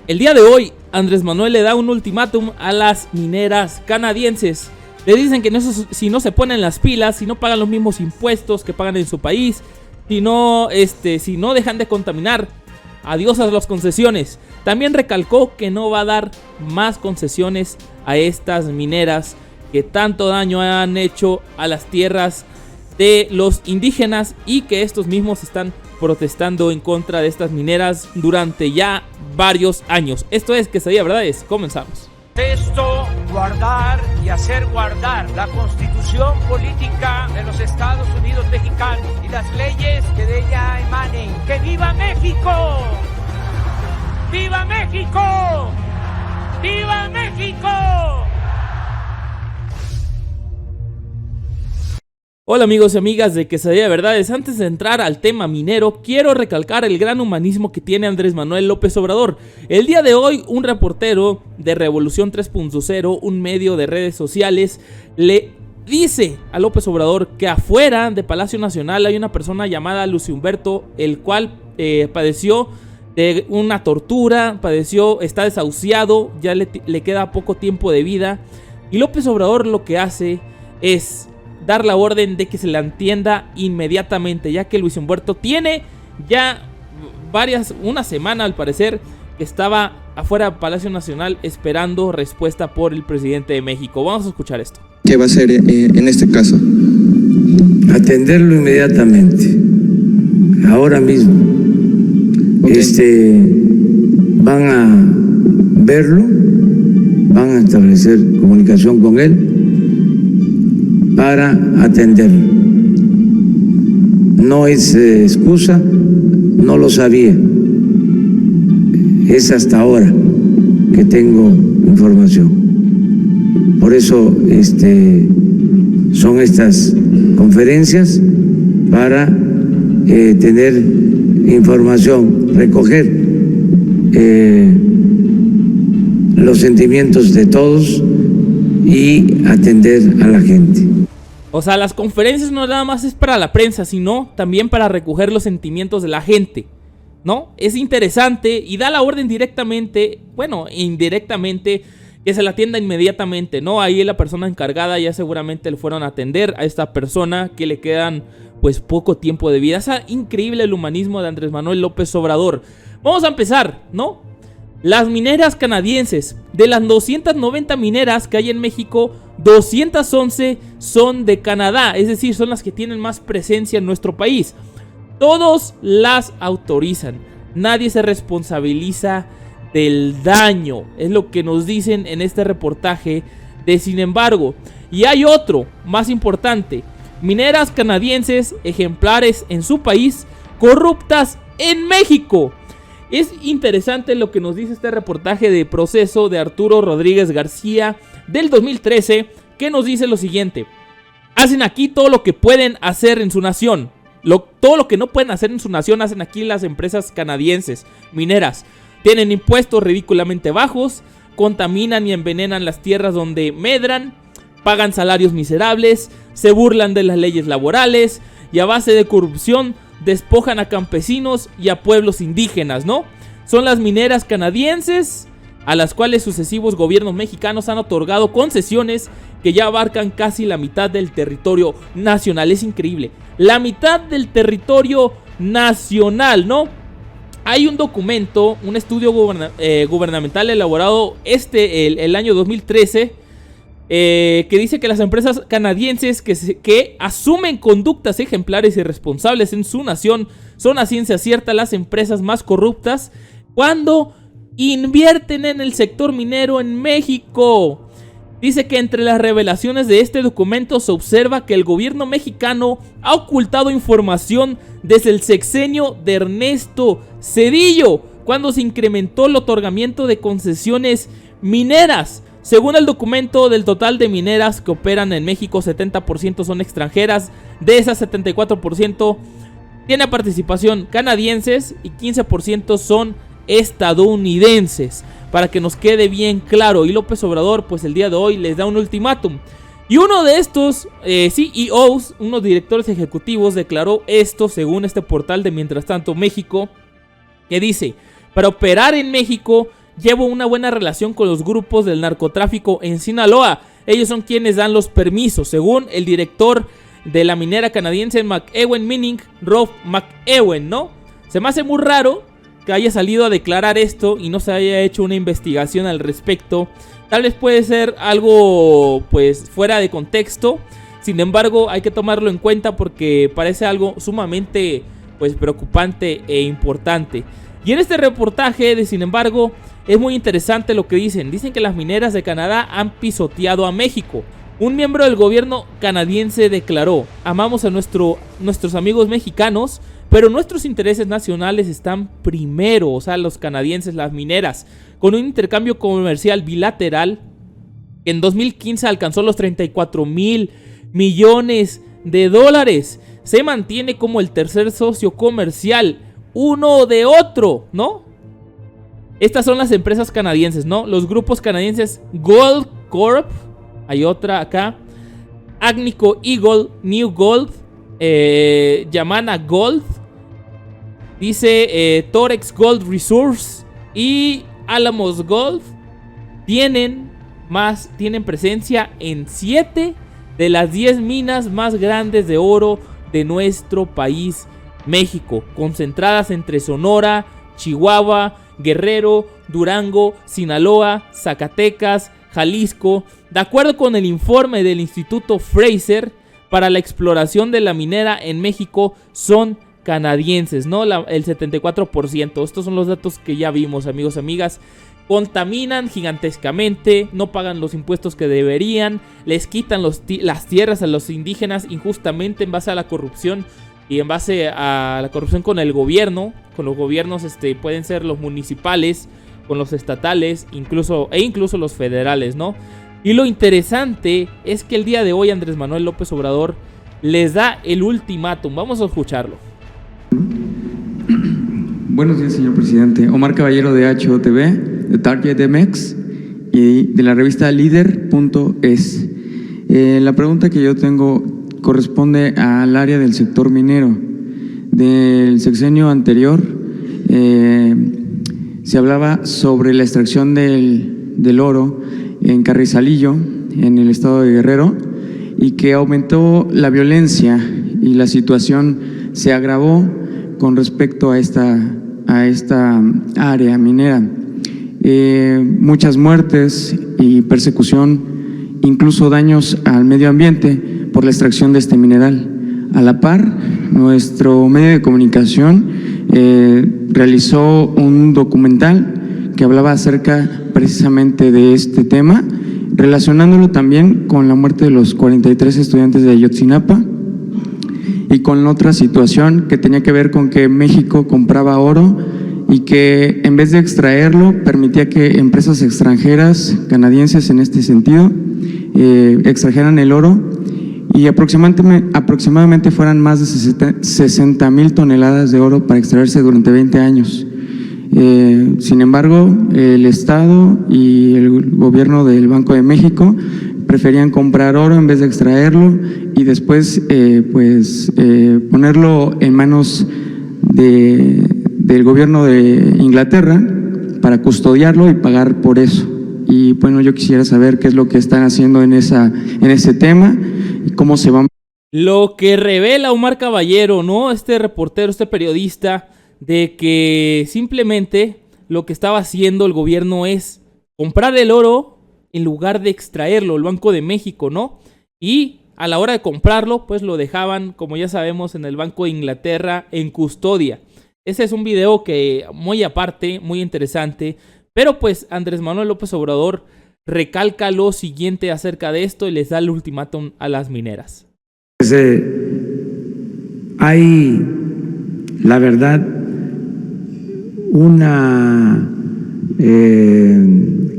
El día de hoy, Andrés Manuel le da un ultimátum a las mineras canadienses. Le dicen que si no se ponen las pilas, si no pagan los mismos impuestos que pagan en su país, si no dejan de contaminar, adiós a las concesiones. También recalcó que no va a dar más concesiones a estas mineras que tanto daño han hecho a las tierras de los indígenas y que estos mismos están protestando en contra de estas mineras durante ya varios años. Esto es Quesadilla Verdades, comenzamos. Esto, guardar y hacer guardar la Constitución política de los Estados Unidos mexicanos y las leyes que de ella emanen. ¡Que viva México! ¡Viva México! ¡Viva México! Hola amigos y amigas de Quesadilla de Verdades. Antes de entrar al tema minero, quiero recalcar el gran humanismo que tiene Andrés Manuel López Obrador. El día de hoy, un reportero de Revolución 3.0, un medio de redes sociales, le dice a López Obrador que afuera de Palacio Nacional hay una persona llamada Lucio Humberto, el cual padeció de una tortura, está desahuciado, ya le queda poco tiempo de vida. Y López Obrador lo que hace es dar la orden de que se la atienda inmediatamente, ya que Luis Humberto tiene ya una semana al parecer que estaba afuera del Palacio Nacional esperando respuesta por el presidente de México. Vamos a escuchar esto. ¿Qué va a hacer en este caso? Atenderlo inmediatamente, ahora mismo. Okay. Van a verlo, van a establecer comunicación con él para atenderlo. No es excusa, no lo sabía. Es hasta ahora que tengo información. Por eso son estas conferencias para tener información, recoger los sentimientos de todos y atender a la gente. O sea, las conferencias no nada más es para la prensa, sino también para recoger los sentimientos de la gente, ¿no? Es interesante y da la orden directamente, indirectamente, que se la atienda inmediatamente, ¿no? Ahí la persona encargada ya seguramente le fueron a atender a esta persona que le quedan pues poco tiempo de vida. Es increíble el humanismo de Andrés Manuel López Obrador. Vamos a empezar, ¿no? Las mineras canadienses, de las 290 mineras que hay en México, 211 son de Canadá, es decir, son las que tienen más presencia en nuestro país. Todos las autorizan, nadie se responsabiliza del daño, es lo que nos dicen en este reportaje de Sin embargo. Y hay otro, más importante, mineras canadienses ejemplares en su país, corruptas en México. Es interesante lo que nos dice este reportaje de Proceso de Arturo Rodríguez García del 2013, que nos dice lo siguiente: hacen aquí todo lo que pueden hacer en su nación, todo lo que no pueden hacer en su nación hacen aquí las empresas canadienses mineras. Tienen impuestos ridículamente bajos, contaminan y envenenan las tierras donde medran, pagan salarios miserables, se burlan de las leyes laborales y a base de corrupción despojan a campesinos y a pueblos indígenas, ¿no? Son las mineras canadienses a las cuales sucesivos gobiernos mexicanos han otorgado concesiones que ya abarcan casi la mitad del territorio nacional. Es increíble, la mitad del territorio nacional, ¿no? Hay un documento, un estudio gubernamental elaborado el año 2013 que dice que las empresas canadienses que asumen conductas ejemplares y responsables en su nación son a ciencia cierta las empresas más corruptas cuando invierten en el sector minero en México. Dice que entre las revelaciones de este documento se observa que el gobierno mexicano ha ocultado información desde el sexenio de Ernesto Zedillo, cuando se incrementó el otorgamiento de concesiones mineras. Según el documento, del total de mineras que operan en México, 70% son extranjeras. De esas 74% tiene participación canadienses y 15% son estadounidenses. Para que nos quede bien claro. Y López Obrador, pues el día de hoy les da un ultimátum. Y uno de estos CEOs, unos directores ejecutivos, declaró esto según este portal de Mientras Tanto México, que dice: para operar en México llevo una buena relación con los grupos del narcotráfico en Sinaloa. Ellos son quienes dan los permisos, según el director de la minera canadiense McEwen Mining, Rob McEwen, ¿no? Se me hace muy raro que haya salido a declarar esto y no se haya hecho una investigación al respecto. Tal vez puede ser algo pues fuera de contexto. Sin embargo, hay que tomarlo en cuenta porque parece algo sumamente pues preocupante e importante. Y en este reportaje, sin embargo, es muy interesante lo que dicen. Dicen que las mineras de Canadá han pisoteado a México. Un miembro del gobierno canadiense declaró: amamos a nuestros amigos mexicanos, pero nuestros intereses nacionales están primero. O sea, los canadienses, las mineras, con un intercambio comercial bilateral que en 2015 alcanzó los 34,000 millones de dólares. Se mantiene como el tercer socio comercial uno de otro, ¿no? Estas son las empresas canadienses, ¿no? Los grupos canadienses Gold Corp, hay otra acá, Agnico Eagle, New Gold, Yamana Gold, dice Torex Gold Resource y Alamos Gold. Tienen presencia en 7 de las 10 minas más grandes de oro de nuestro país, México, concentradas entre Sonora, Chihuahua, Guerrero, Durango, Sinaloa, Zacatecas, Jalisco. De acuerdo con el informe del Instituto Fraser para la exploración de la minera en México, son canadienses, ¿no? El 74%. Estos son los datos que ya vimos, amigos, amigas. Contaminan gigantescamente, no pagan los impuestos que deberían, les quitan las tierras a los indígenas injustamente en base a la corrupción y en base a la corrupción con el gobierno, con los gobiernos pueden ser los municipales, con los estatales, incluso los federales, ¿no? Y lo interesante es que el día de hoy Andrés Manuel López Obrador les da el ultimátum. Vamos a escucharlo. Buenos días, señor presidente. Omar Caballero de HOTV, de Target MX y de la revista Líder.es. La pregunta que yo tengo corresponde al área del sector minero. Del sexenio anterior se hablaba sobre la extracción del oro en Carrizalillo, en el estado de Guerrero, y que aumentó la violencia y la situación se agravó con respecto a esta área minera. Muchas muertes y persecución, incluso daños al medio ambiente por la extracción de este mineral. A la par, nuestro medio de comunicación realizó un documental que hablaba acerca precisamente de este tema, relacionándolo también con la muerte de los 43 estudiantes de Ayotzinapa y con otra situación que tenía que ver con que México compraba oro y que en vez de extraerlo permitía que empresas extranjeras, canadienses en este sentido, extrajeran el oro y aproximadamente fueran más de 60,000 toneladas de oro para extraerse durante 20 años. Sin embargo, el Estado y el gobierno del Banco de México preferían comprar oro en vez de extraerlo y después ponerlo en manos del gobierno de Inglaterra para custodiarlo y pagar por eso. Y bueno, yo quisiera saber qué es lo que están haciendo en ese tema y cómo se van. Lo que revela Omar Caballero, ¿no? Este reportero, este periodista, de que simplemente lo que estaba haciendo el gobierno es comprar el oro en lugar de extraerlo, el Banco de México, ¿no? Y a la hora de comprarlo, pues lo dejaban, como ya sabemos, en el Banco de Inglaterra en custodia. Ese es un video que muy aparte, muy interesante, pero pues Andrés Manuel López Obrador recalca lo siguiente acerca de esto y les da el ultimátum a las mineras. Hay, la verdad, una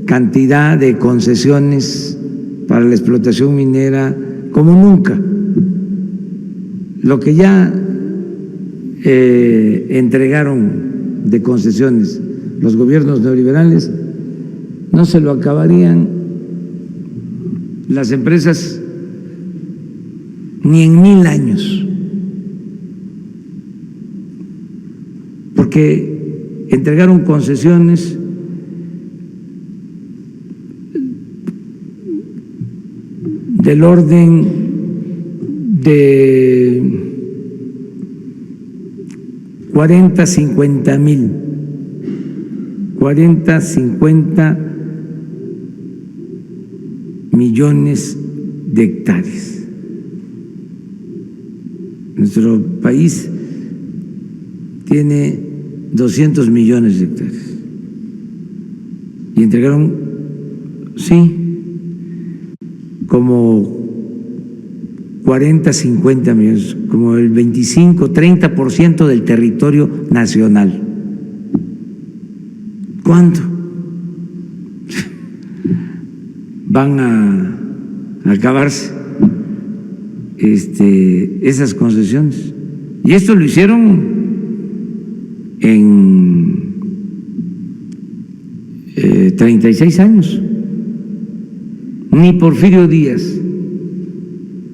cantidad de concesiones para la explotación minera como nunca. Lo que ya entregaron de concesiones los gobiernos neoliberales no se lo acabarían las empresas ni en 1000 años, porque entregaron concesiones del orden de 40-50 millones de hectáreas. Nuestro país tiene 200 millones de hectáreas y entregaron, sí, como 40-50 millones, como el 25-30% del territorio nacional. ¿Cuándo van a acabarse esas concesiones? Y esto lo hicieron en 36 años. Ni Porfirio Díaz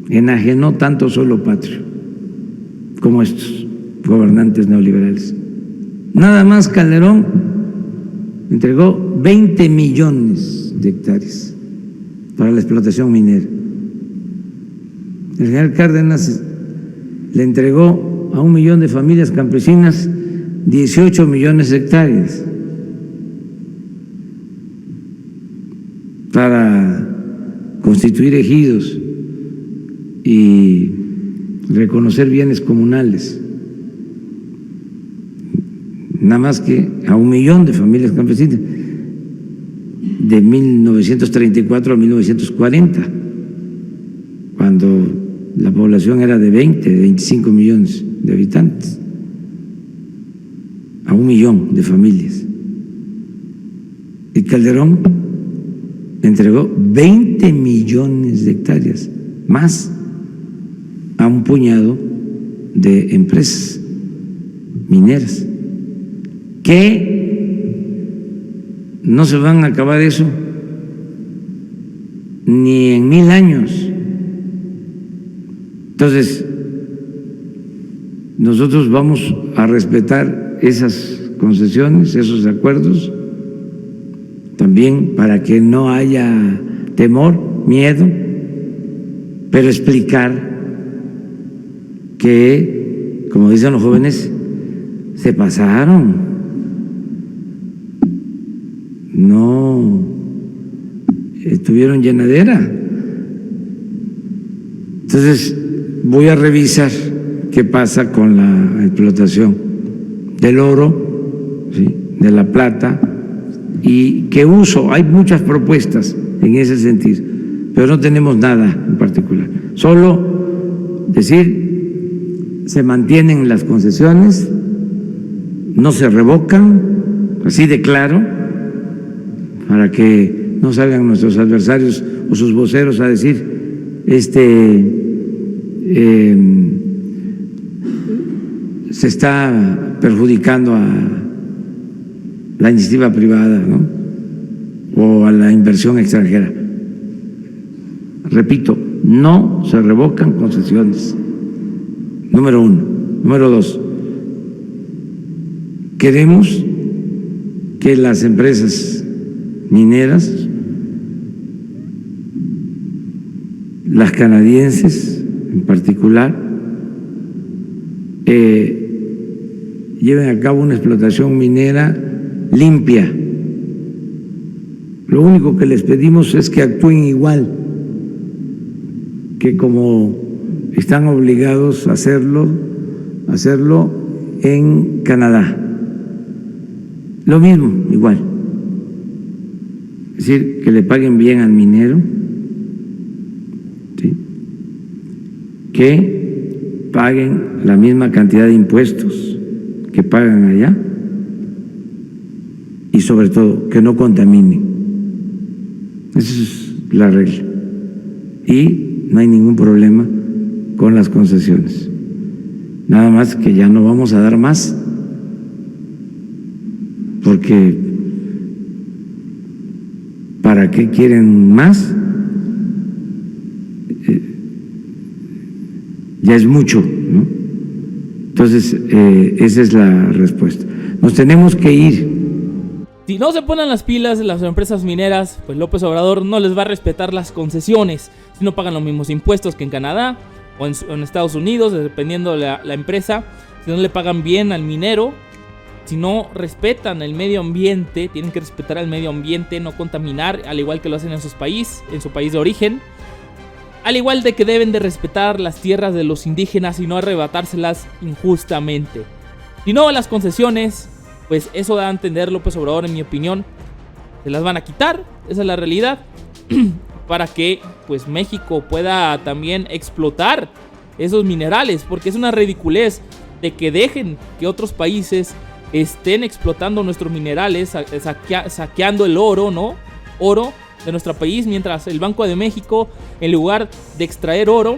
enajenó tanto suelo patrio como estos gobernantes neoliberales. Nada más Calderón entregó 20 millones de hectáreas para la explotación minera. El general Cárdenas le entregó a 1 millón de familias campesinas 18 millones de hectáreas para constituir ejidos y reconocer bienes comunales. Nada más que a 1 millón de familias campesinas de 1934 a 1940, cuando la población era de 25 millones de habitantes, a 1 millón de familias. Y Calderón entregó 20 millones de hectáreas, más a un puñado de empresas mineras, que no se van a acabar eso ni en 1000 años. Entonces, nosotros vamos a respetar esas concesiones, esos acuerdos, también para que no haya temor, miedo, pero explicar que, como dicen los jóvenes, se pasaron, no tuvieron llenadera. Entonces voy a revisar qué pasa con la explotación del oro, ¿sí?, de la plata, y qué uso. Hay muchas propuestas en ese sentido, pero no tenemos nada en particular. Solo decir, se mantienen las concesiones, no se revocan, así de claro, para que no salgan nuestros adversarios o sus voceros a decir se está perjudicando a la iniciativa privada, ¿no?, o a la inversión extranjera. Repito, no se revocan concesiones, número 1. Número 2, queremos que las empresas mineras, las canadienses en particular, lleven a cabo una explotación minera limpia. Lo único que les pedimos es que actúen igual que como están obligados a hacerlo en Canadá. Lo mismo, igual. Es decir, que le paguen bien al minero, ¿sí?, que paguen la misma cantidad de impuestos que pagan allá, y sobre todo que no contaminen. Esa es la regla. Y no hay ningún problema con las concesiones. Nada más que ya no vamos a dar más, porque ¿para qué quieren más? Ya es mucho, ¿no? Entonces, esa es la respuesta. Nos tenemos que ir. Si no se ponen las pilas las empresas mineras, pues López Obrador no les va a respetar las concesiones. Si no pagan los mismos impuestos que en Canadá o en Estados Unidos, dependiendo de la empresa. Si no le pagan bien al minero, si no respetan el medio ambiente, tienen que respetar el medio ambiente, no contaminar, al igual que lo hacen en su país de origen. Al igual de que deben de respetar las tierras de los indígenas y no arrebatárselas injustamente. Si no, las concesiones, pues eso da a entender López Obrador, en mi opinión, se las van a quitar, esa es la realidad, para que pues México pueda también explotar esos minerales, porque es una ridiculez de que dejen que otros países estén explotando nuestros minerales, saqueando el oro, ¿no? Oro de nuestro país, mientras el Banco de México, en lugar de extraer oro,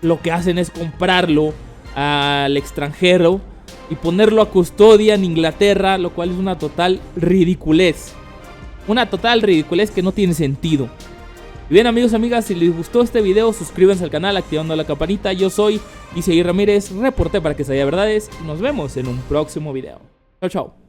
lo que hacen es comprarlo al extranjero y ponerlo a custodia en Inglaterra, lo cual es una total ridiculez. Una total ridiculez que no tiene sentido. Y bien, amigos y amigas, si les gustó este video, suscríbanse al canal activando la campanita. Yo soy Isaí Ramírez, reporté para Que Se Haya Verdades. Nos vemos en un próximo video. Chao, chao.